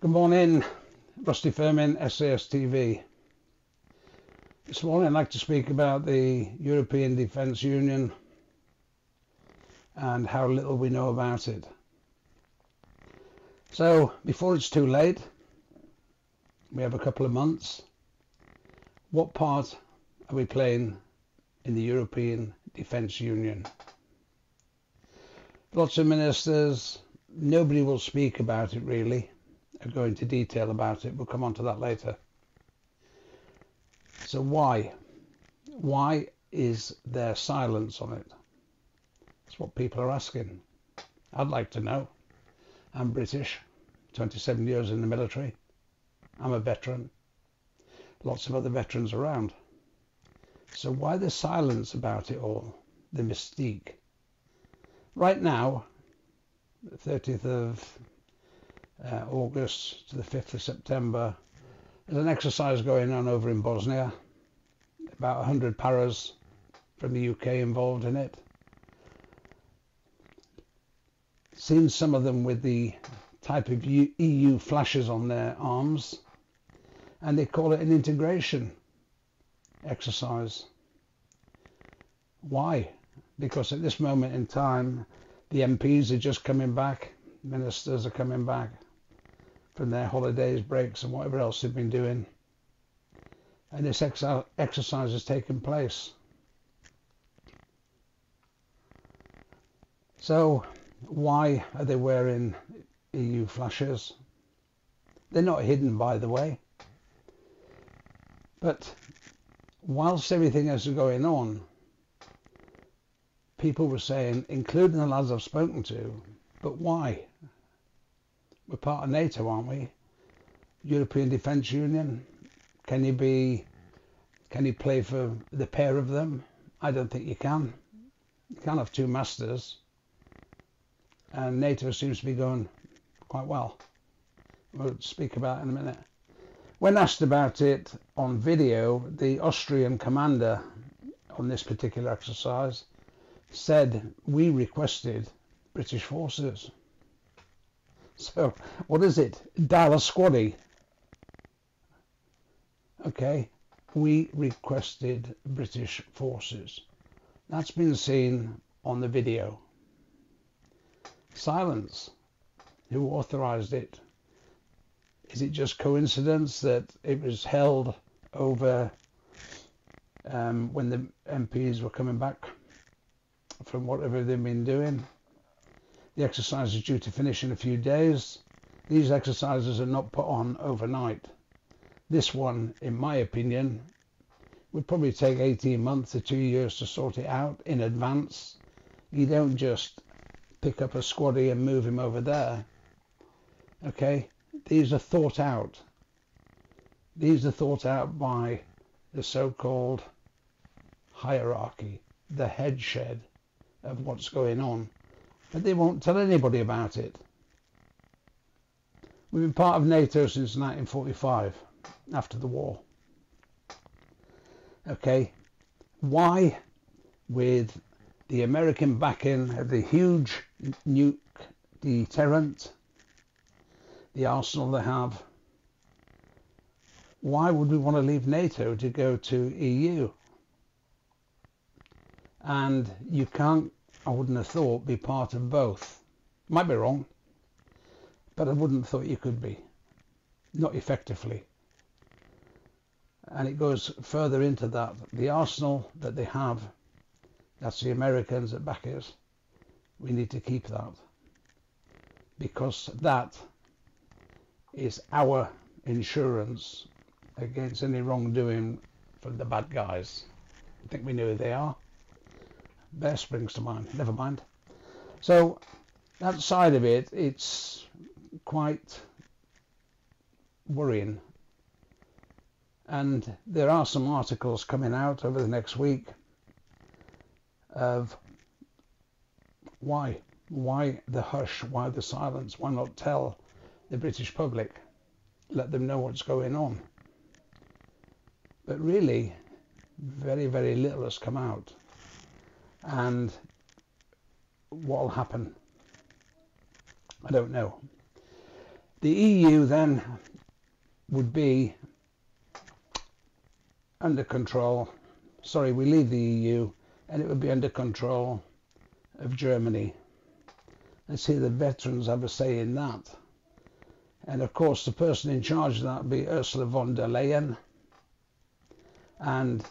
Good morning, Rusty Firmin, SAS TV. This morning I'd like to speak about the European Defence Union and how little we know about it. So, before it's too late, we have a couple of months. What part are we playing in the European Defence Union? Lots of ministers, nobody will speak about it really, or go into detail about it. We'll come on to that later. So why? Why is there silence on it? That's what people are asking. I'd like to know. I'm British, 27 years in the military. I'm a veteran. Lots of other veterans around. So why the silence about it all? The mystique. Right now, the 30th of August to the 5th of September, there's an exercise going on over in Bosnia. About 100 paras from the UK involved in it. Seen some of them with the type of EU flashes on their arms, and they call it an integration exercise. Why? Because at this moment in time, the MPs are just coming back, ministers are coming back from their holidays, breaks and whatever else they've been doing, and this exercise has taken place. So why are they wearing EU flashes? They're not hidden, by the way, but whilst everything is going on, people were saying, including the lads I've spoken to, but why? We're part of NATO, aren't we? European Defence Union. Can you play for the pair of them? I don't think you can. You can't have two masters. And NATO seems to be going quite well. We'll speak about it in a minute. When asked about it on video, the Austrian commander on this particular exercise said, we requested British forces. So what is it? Dallas Squaddy. Okay, we requested British forces. That's been seen on the video. Silence. Who authorized it? Is it just coincidence that it was held over when the MPs were coming back from whatever they've been doing? The exercise is due to finish in a few days. These exercises are not put on overnight. This one, in my opinion, would probably take 18 months to 2 years to sort it out in advance. You don't just pick up a squaddy and move him over there. Okay? These are thought out. These are thought out by the so-called hierarchy, the head shed of what's going on. But they won't tell anybody about it. We've been part of NATO since 1945, after the war. Okay, why, with the American backing of the huge nuke deterrent, the arsenal they have, why would we want to leave NATO to go to EU? And you can't, I wouldn't have thought, be part of both. Might be wrong, but I wouldn't have thought you could be. Not effectively. And it goes further into that. The arsenal that they have, that's the Americans that back us. We need to keep that. Because that is our insurance against any wrongdoing from the bad guys. I think we know who they are. Bear springs to mind, never mind. So that side of it, it's quite worrying. And there are some articles coming out over the next week of why the hush, why the silence, why not tell the British public, let them know what's going on. But really, very, very little has come out. And what will happen? I don't know. The EU then would be under control. Sorry, we leave the EU and it would be under control of Germany. Let's hear the veterans have a say in that. And of course, the person in charge of that would be Ursula von der Leyen. And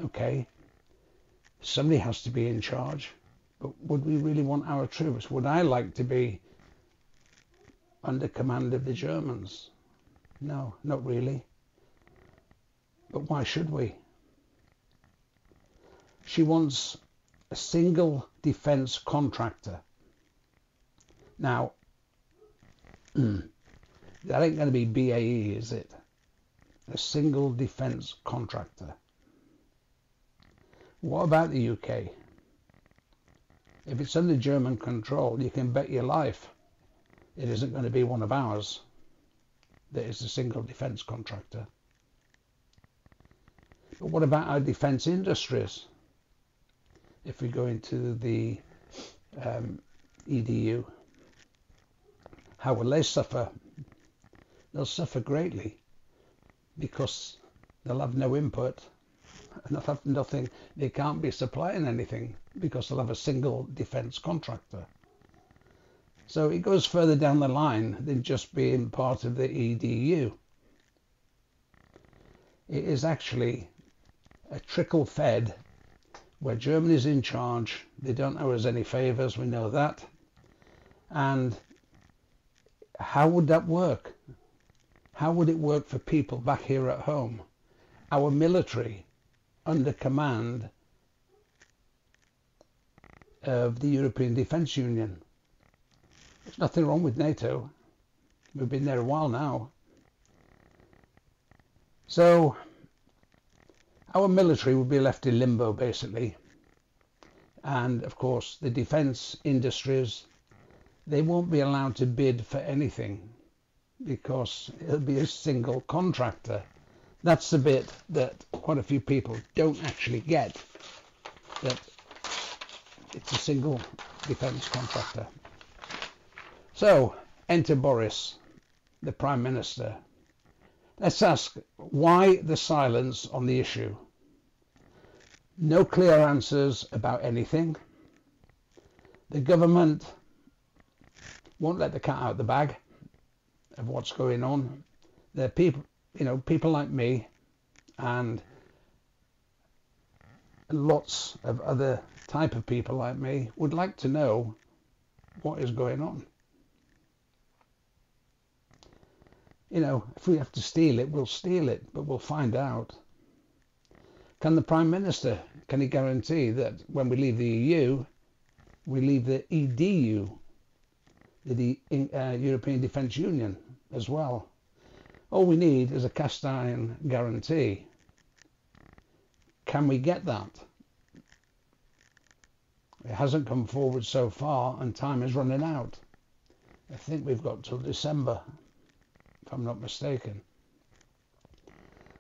okay, somebody has to be in charge. But would we really want our troops? Would I like to be under command of the Germans? No, not really. But why should we? She wants a single defence contractor. Now, that ain't going to be BAE, is it? A single defence contractor. What about the UK? If it's under German control, you can bet your life it isn't going to be one of ours that is a single defence contractor. But what about our defence industries? If we go into the EDU, how will they suffer? They'll suffer greatly because they'll have no input and they'll have nothing. They can't be supplying anything because they'll have a single defence contractor. So it goes further down the line than just being part of the EDU. It is actually a trickle fed where Germany's in charge. They don't owe us any favours, we know that. And how would that work? How would it work for people back here at home? Our military under command of the European Defence Union. There's nothing wrong with NATO. We've been there a while now. So our military would be left in limbo basically. And of course the defence industries, they won't be allowed to bid for anything because it'll be a single contractor. That's the bit that quite a few people don't actually get, that it's a single defence contractor. So enter Boris, the Prime Minister. Let's ask, why the silence on the issue? No clear answers about anything. The government won't let the cat out of the bag of what's going on. There are people, people like me and lots of other type of people like me would like to know what is going on. If we have to steal it, we'll steal it, but we'll find out. Can the Prime Minister, can he guarantee that when we leave the EU, we leave the EDU, the European Defence Union as well? All we need is a cast iron guarantee. Can we get that? It hasn't come forward so far and time is running out. I think we've got till December, if I'm not mistaken.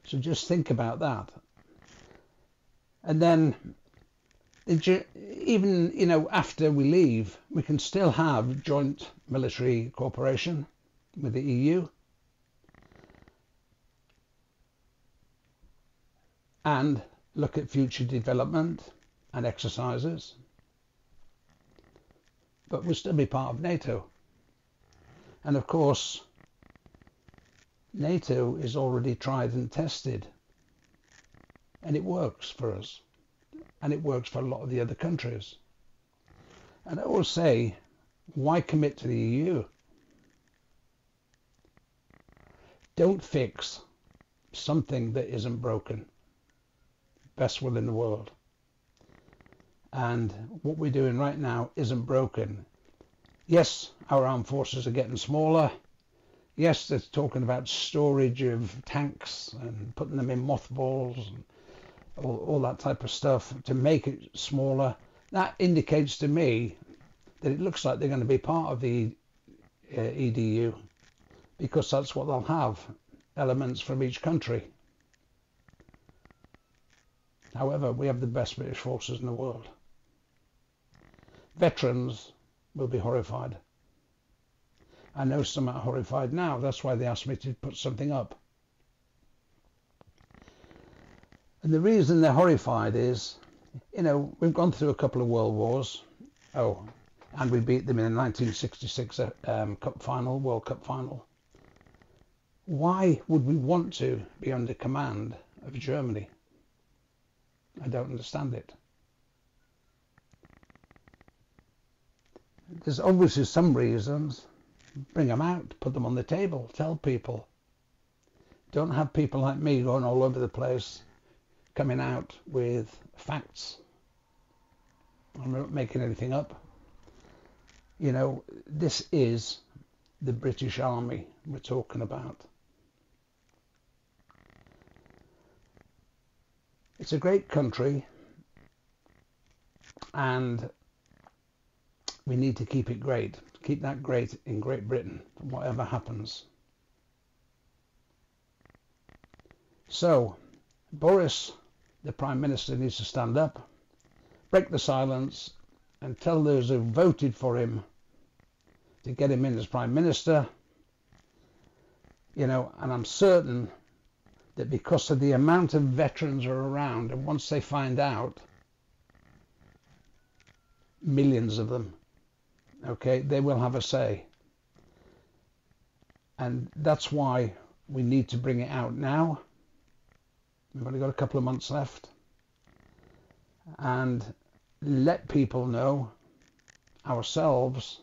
So just think about that. And then even after we leave, we can still have joint military cooperation with the EU and look at future development and exercises, but we'll still be part of NATO. And of course NATO is already tried and tested, and it works for us, and it works for a lot of the other countries. And I always say, why commit to the EU? Don't fix something that isn't broken. Best will in the world. And what we're doing right now isn't broken. Yes, our armed forces are getting smaller. Yes, they're talking about storage of tanks and putting them in mothballs and all that type of stuff to make it smaller. That indicates to me that it looks like they're going to be part of the EDU, because that's what they'll have, elements from each country. However, we have the best British forces in the world. Veterans will be horrified. I know some are horrified now. That's why they asked me to put something up. And the reason they're horrified is, you know, we've gone through a couple of world wars. Oh, and we beat them in the 1966 Cup final, World Cup final. Why would we want to be under command of Germany? I don't understand it. There's obviously some reasons. Bring them out, put them on the table, tell people. Don't have people like me going all over the place, coming out with facts. I'm not making anything up. You know, this is the British Army we're talking about. It's a great country, and we need to keep it great. Keep that great in Great Britain, whatever happens. So, Boris, the Prime Minister, needs to stand up, break the silence, and tell those who voted for him to get him in as Prime Minister. You know, and I'm certain that because of the amount of veterans are around, and once they find out, millions of them, okay, they will have a say. And that's why we need to bring it out now. We've only got a couple of months left. And let people know, ourselves,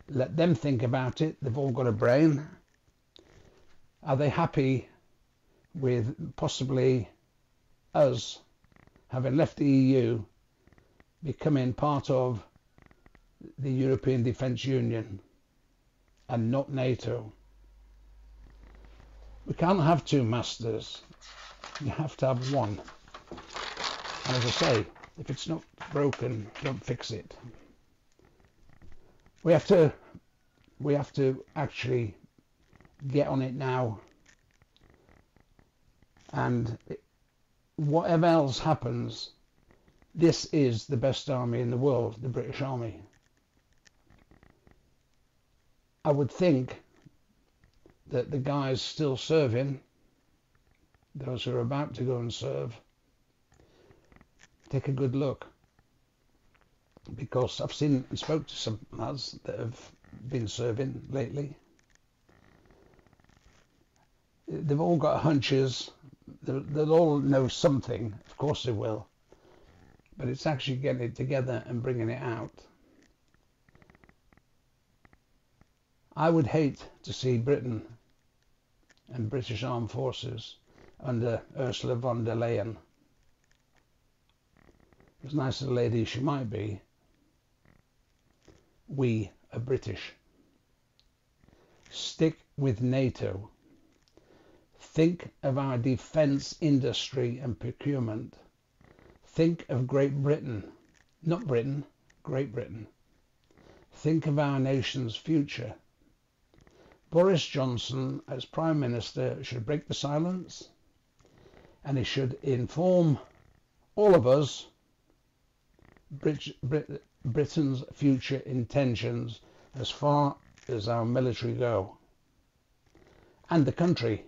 let them think about it. They've all got a brain. Are they happy with possibly us, having left the EU, becoming part of the European Defence Union and not NATO? We can't have two masters. You have to have one. And as I say, if it's not broken, don't fix it. We have to actually get on it now. And whatever else happens, this is the best army in the world, the British Army. I would think that the guys still serving, those who are about to go and serve, take a good look. Because I've seen and spoke to some lads that have been serving lately. They've all got hunches. They'll all know something. Of course they will. But it's actually getting it together and bringing it out. I would hate to see Britain and British Armed Forces under Ursula von der Leyen. As nice as a lady she might be, we are British. Stick with NATO. Think of our defence industry and procurement. Think of Great Britain. Not Britain, Great Britain. Think of our nation's future. Boris Johnson, as Prime Minister, should break the silence, and he should inform all of us Britain's future intentions as far as our military go, and the country.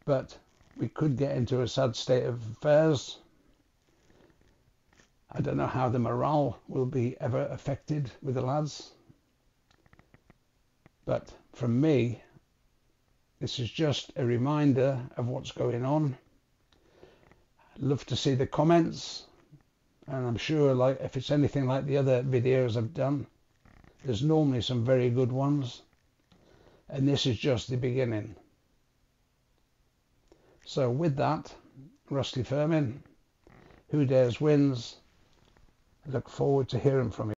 But we could get into a sad state of affairs. I don't know how the morale will be ever affected with the lads. But from me, this is just a reminder of what's going on. I'd love to see the comments. And I'm sure, like, if it's anything like the other videos I've done, there's normally some very good ones. And this is just the beginning. So with that, Rusty Firmin, who dares wins. I look forward to hearing from you.